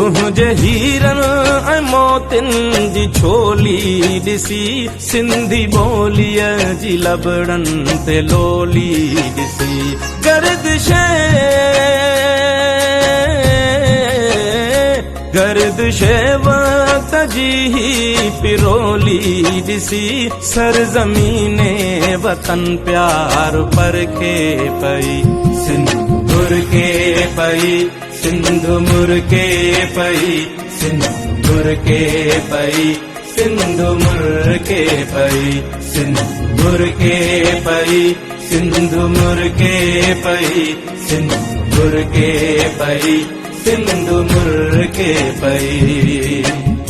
तुझे हीरन ऐं मोतिन जी छोली ॾिसी सिंधी ॿोलीअ जी लबड़न ते लोली ॾिसी गर्दिशे वक्त जी पिरोली ॾिसी सरज़मीने वतन प्यार परखे पई सिंध मुरके पई सिंध मुरके पई सिंध मुरके पई सिंध मुरके पई सिंध मुरके पई सिंध मुरके पई सिंध मुरके पई सिंध मुरके पई।